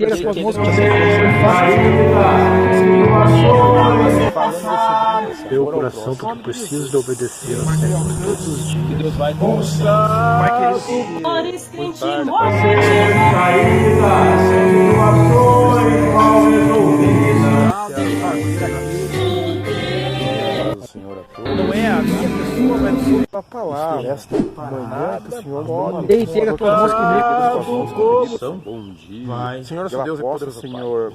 chega com as moscas. Teu coração, porque preciso de obedecer ao Senhor todos os dias. Que Deus vai Não é a minha pessoa, mas a palavra. Esta manhã que o Senhor pode. Ei, chega com as moscas. Bom dia. Vai. Senhor, nosso Deus e poderoso Senhor,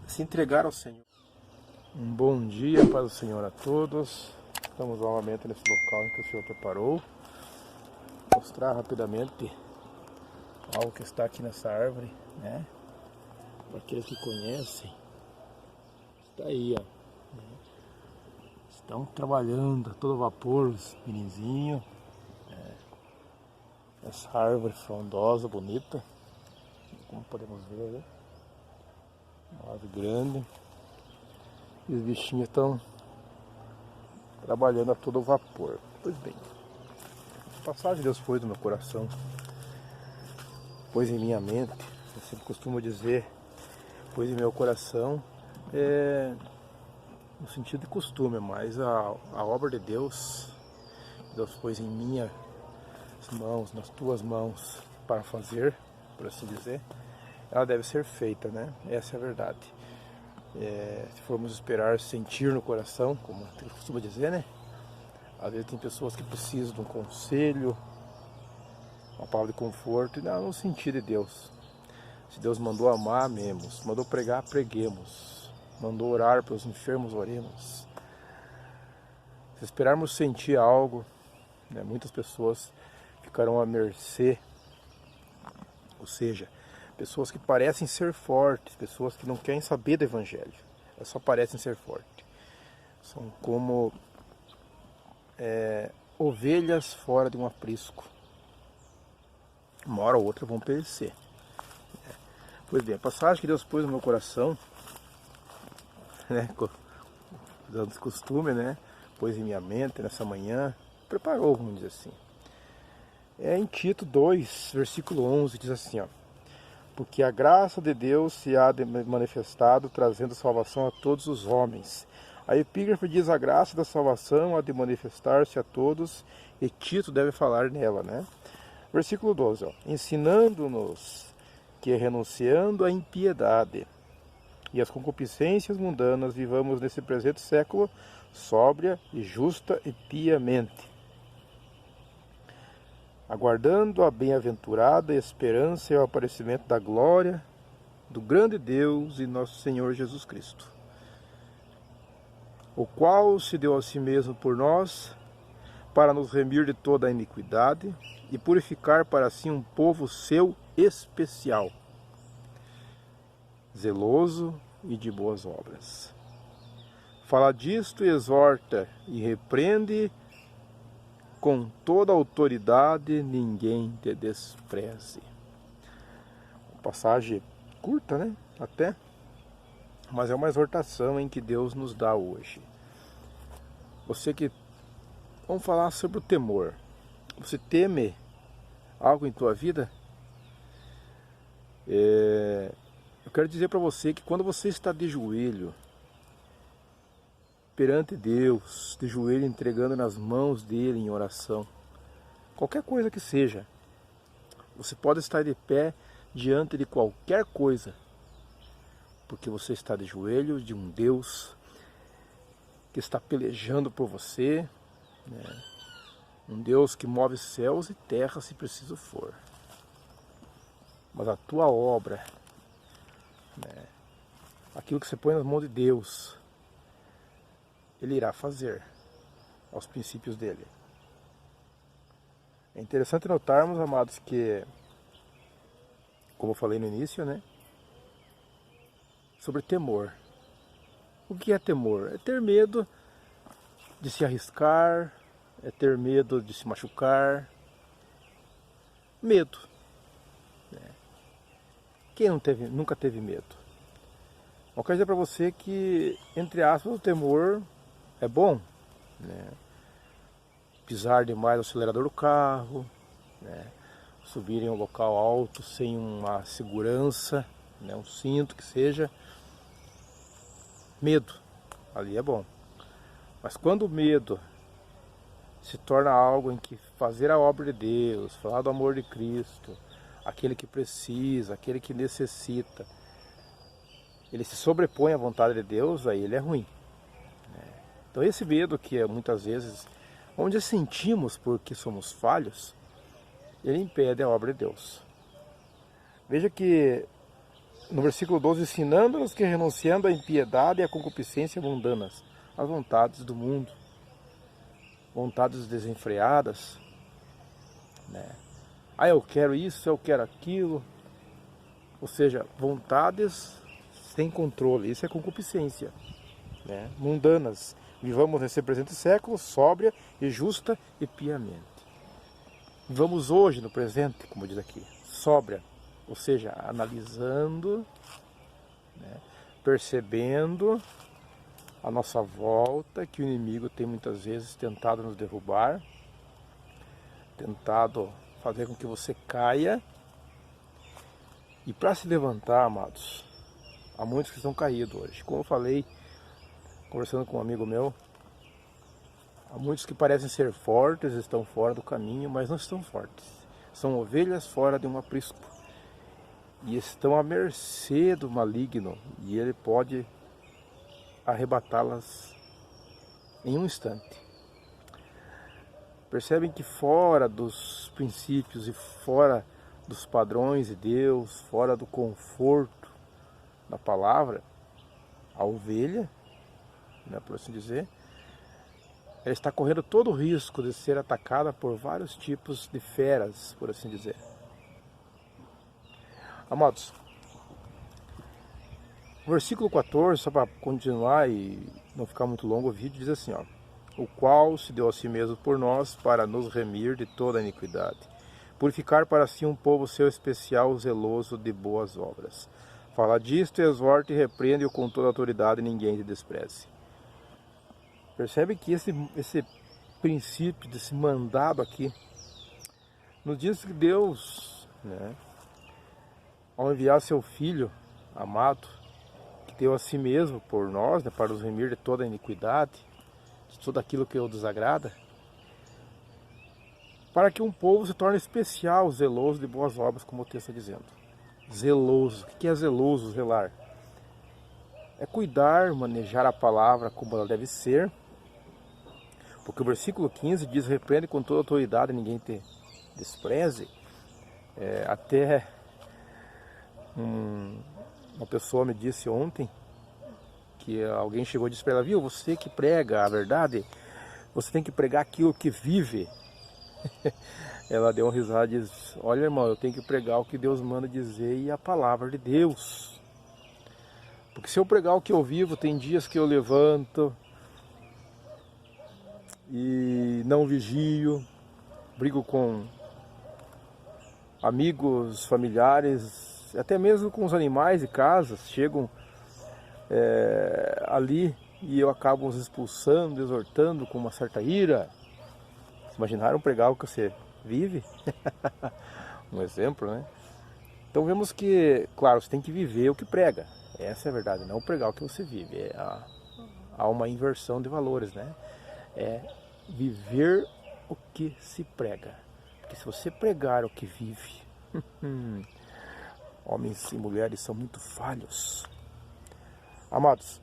se entregar ao Senhor. Um bom dia para o Senhor a todos. Estamos novamente nesse local em que o Senhor preparou. Vou mostrar rapidamente algo que está aqui nessa árvore, né? Para aqueles que conhecem, está aí, ó. Estão trabalhando a todo vapor, os menininhos. Essa árvore frondosa, bonita, como podemos ver, né? Uma árvore grande. E os bichinhos estão trabalhando a todo vapor. Pois bem, a passagem de Deus foi do meu coração, pois em minha mente. Eu sempre costumo dizer, pois em meu coração, no sentido de costume, mas a obra de Deus pôs em minhas mãos, nas tuas mãos, para fazer, por assim dizer, ela deve ser feita, né? Essa é a verdade. Se formos esperar sentir no coração, como eu costumo dizer, né? Às vezes tem pessoas que precisam de um conselho, uma palavra de conforto, e não no sentido de Deus. Se Deus mandou amar, amemos. Mandou pregar, preguemos. Mandou orar pelos enfermos, oremos. Se esperarmos sentir algo, né, muitas pessoas ficarão à mercê, ou seja, pessoas que parecem ser fortes, pessoas que não querem saber do Evangelho, elas só parecem ser fortes. São como ovelhas fora de um aprisco. Uma hora ou outra vão perecer. Pois bem, a passagem que Deus pôs no meu coração, né, dando costume, né, pôs em minha mente nessa manhã, preparou, vamos dizer assim. Em Tito 2, versículo 11, diz assim, ó: porque a graça de Deus se há manifestado, trazendo salvação a todos os homens. A epígrafe diz: a graça da salvação há de manifestar-se a todos, e Tito deve falar nela, né? Versículo 12, ó: ensinando-nos que, renunciando à impiedade e às concupiscências mundanas, vivamos nesse presente século sóbria e justa e piamente, aguardando a bem-aventurada esperança e o aparecimento da glória do grande Deus e nosso Senhor Jesus Cristo, o qual se deu a si mesmo por nós, para nos remir de toda a iniquidade e purificar para si um povo seu especial, zeloso e de boas obras. Fala disto e exorta e repreende com toda a autoridade, ninguém te despreze. Uma passagem curta, né? Até, mas é uma exortação em que Deus nos dá hoje. Vamos falar sobre o temor. Você teme algo em tua vida? Eu quero dizer para você que quando você está de joelho perante Deus, de joelho entregando nas mãos dele em oração, qualquer coisa que seja, você pode estar de pé diante de qualquer coisa, porque você está de joelho de um Deus que está pelejando por você, né? Um Deus que move céus e terra se preciso for. Mas a tua obra, né, aquilo que você põe nas mãos de Deus, Ele irá fazer aos princípios dele. É interessante notarmos, amados, que, como eu falei no início, né, sobre temor. O que é temor? É ter medo de se arriscar, é ter medo de se machucar. Medo. Quem nunca teve medo? Eu quero dizer para você que, entre aspas, o temor é bom, né? Pisar demais no acelerador do carro, né? subir em um local alto sem uma segurança, né, um cinto que seja. Medo, ali é bom. Mas quando o medo se torna algo em que fazer a obra de Deus, falar do amor de Cristo, aquele que precisa, aquele que necessita, ele se sobrepõe à vontade de Deus, aí ele é ruim. Então esse medo que é muitas vezes, onde sentimos porque somos falhos, ele impede a obra de Deus. Veja que no versículo 12, ensinando-nos que renunciando à impiedade e à concupiscência mundanas, as vontades do mundo, vontades desenfreadas, né? Ah, eu quero isso, eu quero aquilo, ou seja, vontades sem controle, isso é concupiscência, né? Mundanas. Vivamos nesse presente século sóbria e justa e piamente. Vivamos hoje no presente, como diz aqui, sóbria, ou seja, analisando, né, percebendo a nossa volta, que o inimigo tem muitas vezes tentado nos derrubar, tentado fazer com que você caia. E para se levantar, amados, há muitos que estão caídos hoje. Como eu falei, conversando com um amigo meu, há muitos que parecem ser fortes, estão fora do caminho, mas não estão fortes. São ovelhas fora de um aprisco. E estão à mercê do maligno, e ele pode arrebatá-las em um instante. Percebem que fora dos princípios e fora dos padrões de Deus, fora do conforto da palavra, a ovelha, né, por assim dizer, ela está correndo todo o risco de ser atacada por vários tipos de feras, por assim dizer. Amados, o versículo 14, só para continuar e não ficar muito longo o vídeo, diz assim, ó: o qual se deu a si mesmo por nós para nos remir de toda a iniquidade, purificar para si um povo seu especial, zeloso de boas obras. Fala disto, exorta e repreende-o com toda a autoridade, ninguém te despreze. Percebe que esse princípio, desse mandado aqui, nos diz que Deus, né, ao enviar seu Filho amado, que deu a si mesmo por nós, né, para nos remir de toda a iniquidade, de tudo aquilo que o desagrada, para que um povo se torne especial, zeloso de boas obras, como o texto está dizendo. Zeloso. O que é zeloso, zelar? É cuidar, manejar a palavra como ela deve ser, porque o versículo 15 diz: repreende com toda autoridade, ninguém te despreze. Até uma pessoa me disse ontem que alguém chegou e disse para ela: viu, você que prega a verdade, você tem que pregar aquilo que vive. Ela deu uma risada e disse: olha, irmão, eu tenho que pregar o que Deus manda dizer e a palavra de Deus. Porque se eu pregar o que eu vivo, tem dias que eu levanto e não vigio, brigo com amigos, familiares, até mesmo com os animais de casa, chegam ali e eu acabo os expulsando, exortando com uma certa ira. Imaginaram pregar o que você vive? Um exemplo, né? Então vemos que, claro, você tem que viver o que prega. Essa é a verdade, não pregar o que você vive. Há uma inversão de valores, né? É viver o que se prega. Porque se você pregar o que vive, homens e mulheres são muito falhos. Amados,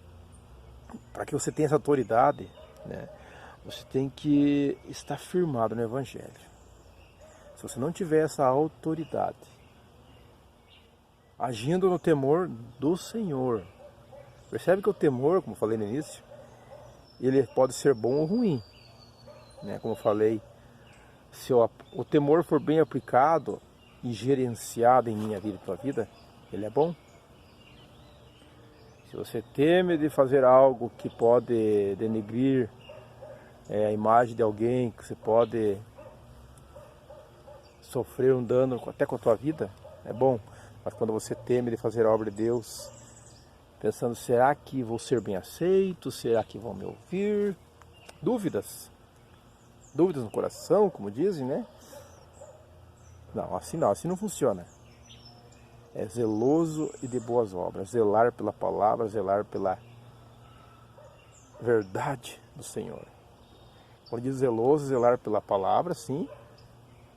para que você tenha essa autoridade, né, você tem que estar firmado no Evangelho. Se você não tiver essa autoridade, agindo no temor do Senhor, percebe que o temor, como eu falei no início, ele pode ser bom ou ruim, né? Como eu falei, se o temor for bem aplicado e gerenciado em minha vida e tua vida, ele é bom. Se você teme de fazer algo que pode denegrir a imagem de alguém, que você pode sofrer um dano até com a tua vida, é bom. Mas quando você teme de fazer a obra de Deus, pensando, será que vou ser bem aceito? Será que vão me ouvir? Dúvidas no coração, como dizem, né? Não, assim não funciona. É zeloso e de boas obras, zelar pela palavra, zelar pela verdade do Senhor. Quando diz zeloso, zelar pela palavra, sim,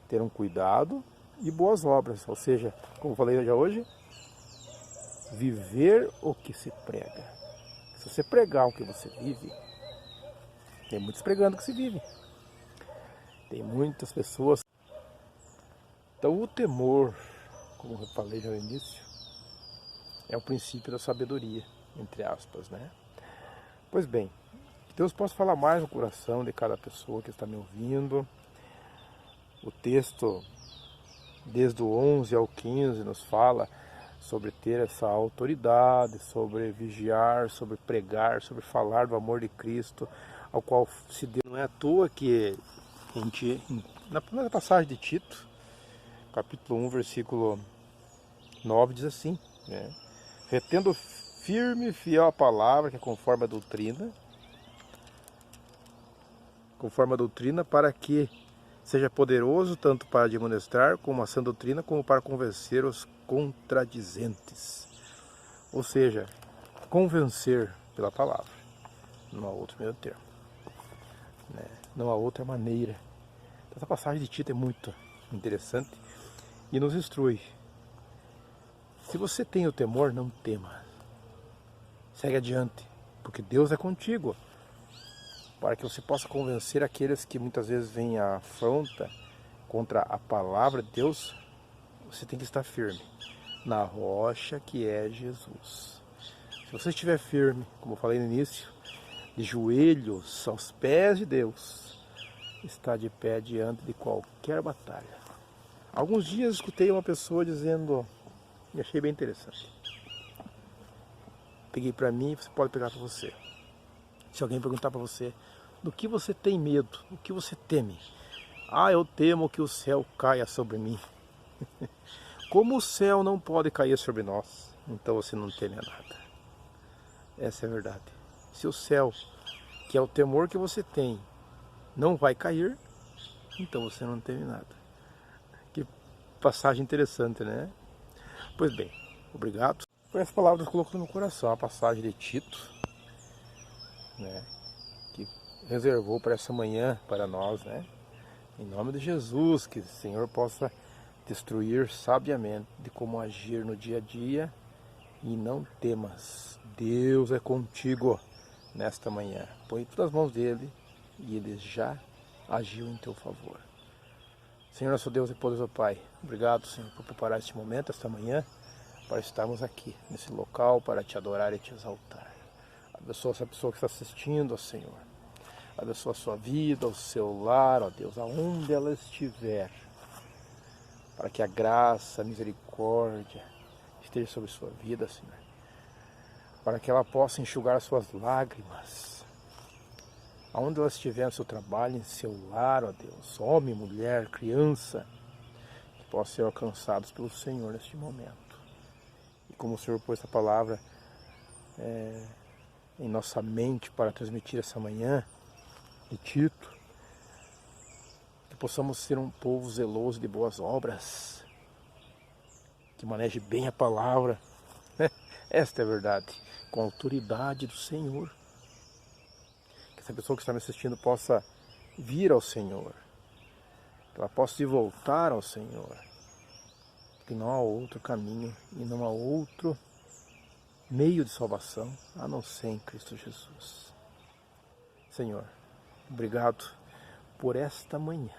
ter um cuidado e boas obras, ou seja, como eu falei já hoje, viver o que se prega. Se você pregar o que você vive, tem muitos pregando o que se vive. Tem muitas pessoas. Então o temor, como eu falei já no início, é o princípio da sabedoria, entre aspas, né? Pois bem, que Deus possa falar mais no coração de cada pessoa que está me ouvindo. O texto, desde o 11 ao 15, nos fala sobre ter essa autoridade, sobre vigiar, sobre pregar, sobre falar do amor de Cristo, ao qual se deu. Não é à toa que na primeira passagem de Tito, capítulo 1, versículo 9, diz assim, né? Retendo firme e fiel a palavra, que é conforme a doutrina, para que seja poderoso tanto para admoestar como a sã doutrina, como para convencer os contradizentes. Ou seja, convencer pela palavra. Não há outro meio termo, né? Não há outra maneira. Essa passagem de Tito é muito interessante e nos instrui. Se você tem o temor, não tema. Segue adiante, porque Deus é contigo, para que você possa convencer aqueles que muitas vezes vêm à afronta contra a palavra de Deus. Você tem que estar firme na rocha que é Jesus. Se você estiver firme, como eu falei no início, de joelhos aos pés de Deus, está de pé diante de qualquer batalha. Alguns dias escutei uma pessoa dizendo, e achei bem interessante. Peguei para mim, você pode pegar para você. Se alguém perguntar para você, do que você tem medo, o que você teme? Ah, eu temo que o céu caia sobre mim. Como o céu não pode cair sobre nós, então você não teme a nada. Essa é a verdade. Se o céu, que é o temor que você tem, não vai cair, então você não teme nada. Que passagem interessante, né? Pois bem, obrigado. Foi essa palavra que colocou no meu coração, a passagem de Tito, né? Que reservou para essa manhã para nós, né? Em nome de Jesus, que o Senhor possa destruir sabiamente de como agir no dia a dia e não temas. Deus é contigo nesta manhã. Põe tudo nas mãos dele e ele já agiu em teu favor. Senhor, nosso Deus e poderoso Pai, obrigado, Senhor, por preparar este momento, esta manhã, para estarmos aqui, nesse local, para te adorar e te exaltar. Abençoa essa pessoa que está assistindo, ó Senhor. Abençoa a sua vida, o seu lar, ó Deus, aonde ela estiver. Para que a graça, a misericórdia esteja sobre sua vida, Senhor. Para que ela possa enxugar as suas lágrimas. Aonde ela estiver no seu trabalho, em seu lar, ó Deus, homem, mulher, criança, que possam ser alcançados pelo Senhor neste momento. E como o Senhor pôs essa palavra em nossa mente para transmitir essa manhã de Tito, que possamos ser um povo zeloso de boas obras, que maneje bem a palavra, esta é a verdade, com a autoridade do Senhor. Que essa pessoa que está me assistindo possa vir ao Senhor, que ela possa se voltar ao Senhor, que não há outro caminho e não há outro meio de salvação a não ser em Cristo Jesus. Senhor, obrigado por esta manhã.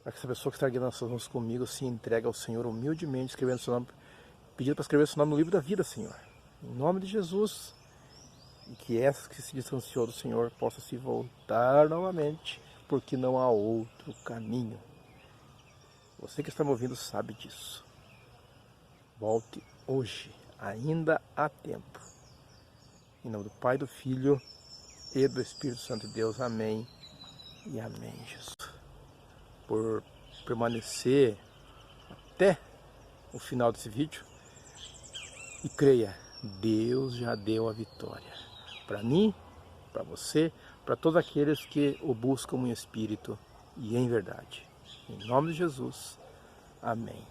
Para que essa pessoa que está guiando as suas mãos comigo se entregue ao Senhor humildemente, escrevendo seu nome, pedindo para escrever seu nome no livro da vida, Senhor. Em nome de Jesus. E que essa que se distanciou do Senhor possa se voltar novamente, porque não há outro caminho. Você que está me ouvindo sabe disso. Volte hoje, ainda há tempo. Em nome do Pai, do Filho e do Espírito Santo de Deus. Amém e amém, Jesus. Por permanecer até o final desse vídeo. E creia, Deus já deu a vitória. Para mim, para você, para todos aqueles que o buscam em espírito e em verdade. Em nome de Jesus. Amém.